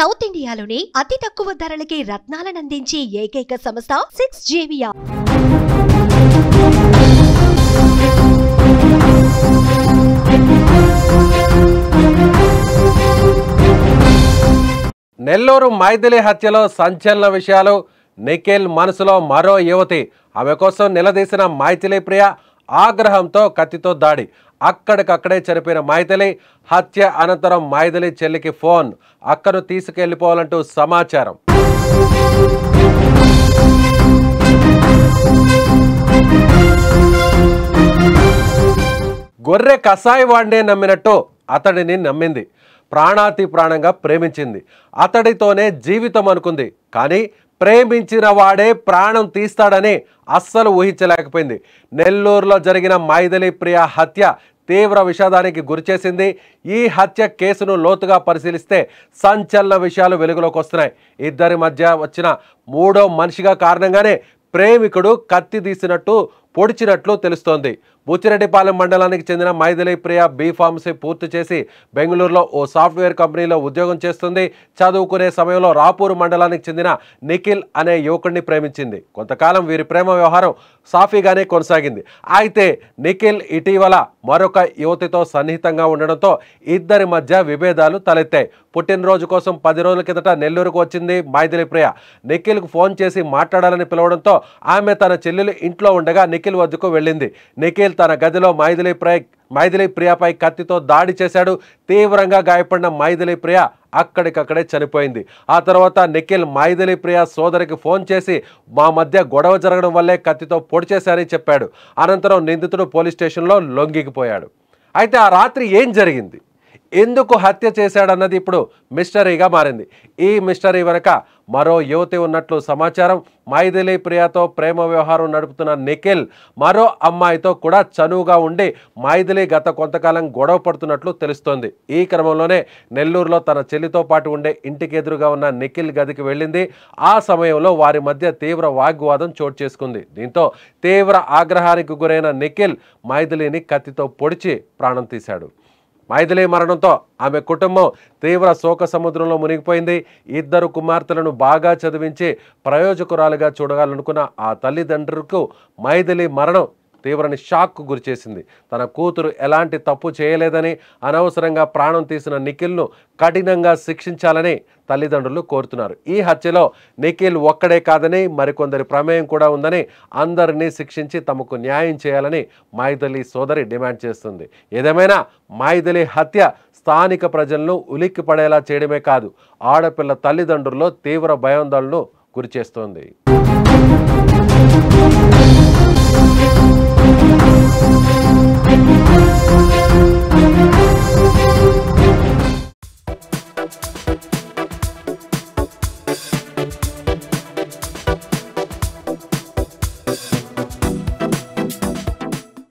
South ఇండియాలోనే అతి తక్కువ ధరలకి రత్నాలనందించే ఏకైక సంస్థ 6JVR. నెల్లూరు మైథిలి హత్యలో సంచలన విషయాలు. నిఖిల్ మనసులో మరో యువతి, ఆమె కోసం నిలదీసిన మైథిలి ప్రియ ఆగ్రహంతో కత్తితో దాడి. అక్కడికక్కడే చనిపోయిన మైథిలి. హత్య అనంతరం మైథిలి చెల్లికి ఫోన్, అక్కను తీసుకెళ్లిపోవాలంటూ సమాచారం. గొర్రె కసాయి వాడినే నమ్మినట్టు అతడిని నమ్మింది. ప్రాణాతి ప్రాణంగా ప్రేమించింది. అతడితోనే జీవితం అనుకుంది. కానీ ప్రేమించిన వాడే ప్రాణం తీస్తాడని అస్సలు ఊహించలేకపోయింది. నెల్లూరులో జరిగిన మైథిలి ప్రియ హత్య తీవ్ర విషాదానికి గురిచేసింది. ఈ హత్య కేసును లోతుగా పరిశీలిస్తే సంచలన విషయాలు వెలుగులోకి వస్తున్నాయి. ఇద్దరి మధ్య వచ్చిన మూడో మనిషిగా కారణంగానే ప్రేమికుడు కత్తి తీసినట్టు పొడిచినట్లు తెలుస్తోంది. బుచ్చిరెడ్డిపాలెం మండలానికి చెందిన మైథిలి ప్రియ బీఫార్మసీ పూర్తి చేసి బెంగళూరులో ఓ సాఫ్ట్వేర్ కంపెనీలో ఉద్యోగం చేస్తుంది. చదువుకునే సమయంలో రాపూరు మండలానికి చెందిన నిఖిల్ అనే యువకుడిని ప్రేమించింది. కొంతకాలం వీరి ప్రేమ వ్యవహారం సాఫీగానే కొనసాగింది. అయితే నిఖిల్ ఇటీవల మరొక యువతితో సన్నిహితంగా ఉండడంతో ఇద్దరి మధ్య విభేదాలు తలెత్తాయి. పుట్టినరోజు కోసం 10 రోజుల కిందట నెల్లూరుకు వచ్చింది మైథిలి ప్రియ. నిఖిల్కు ఫోన్ చేసి మాట్లాడాలని పిలవడంతో ఆమె తన చెల్లెలు ఇంట్లో ఉండగా నిఖిల్ వద్దకు వెళ్ళింది. నిఖిల్ తన గదిలో మైథిలి ప్రియపై కత్తితో దాడి చేశాడు. తీవ్రంగా గాయపడిన మైథిలి ప్రియ అక్కడికక్కడే చనిపోయింది. ఆ తర్వాత నిఖిల్ మైథిలి ప్రియ సోదరికి ఫోన్ చేసి మా మధ్య గొడవ జరగడం వల్లే కత్తితో పొడి చేశారని చెప్పాడు. అనంతరం నిందితుడు పోలీస్ స్టేషన్లో లొంగిపోయాడు. అయితే ఆ రాత్రి ఏం జరిగింది, ఎందుకు హత్య చేశాడన్నది ఇప్పుడు మిస్టరీగా మారింది. ఈ మిస్టరీ వెనక మరో యువతి ఉన్నట్లు సమాచారం. మైథిలి ప్రియతో ప్రేమ వ్యవహారం నడుపుతున్న నిఖిల్ మరో అమ్మాయితో కూడా చనువుగా ఉండి మైథిలి గత కొంతకాలం గొడవ పడుతున్నట్లు తెలుస్తోంది. ఈ క్రమంలోనే నెల్లూరులో తన చెల్లితో పాటు ఉండే ఇంటికి ఎదురుగా ఉన్న నిఖిల్ గదికి వెళ్ళింది. ఆ సమయంలో వారి మధ్య తీవ్ర వాగ్వాదం చోటు చేసుకుంది. దీంతో తీవ్ర ఆగ్రహానికి గురైన నిఖిల్ మైథిలిని కత్తితో పొడిచి ప్రాణం తీశాడు. మైథిలి మరణంతో ఆమె కుటుంబం తీవ్ర శోక సముద్రంలో మునిగిపోయింది. ఇద్దరు కుమార్తెలను బాగా చదివించి ప్రయోజకురాలుగా చూడాలనుకున్న ఆ తల్లిదండ్రులకు మైథిలి మరణం తీవ్ర షాక్కు గురిచేసింది. తన కూతురు ఎలాంటి తప్పు చేయలేదని, అనవసరంగా ప్రాణం తీసిన నిఖిల్ను కఠినంగా శిక్షించాలని తల్లిదండ్రులు కోరుతున్నారు. ఈ హత్యలో నిఖిల్ ఒక్కడే కాదని మరికొందరి ప్రమేయం కూడా ఉందని, అందరినీ శిక్షించి తమకు న్యాయం చేయాలని మైథిలి సోదరి డిమాండ్ చేస్తుంది. ఏదేమైనా మైథిలి హత్య స్థానిక ప్రజలను ఉలిక్కి పడేలా చేయడమే కాదు, ఆడపిల్ల తల్లిదండ్రుల్లో తీవ్ర భయాందోళనను గురిచేస్తోంది.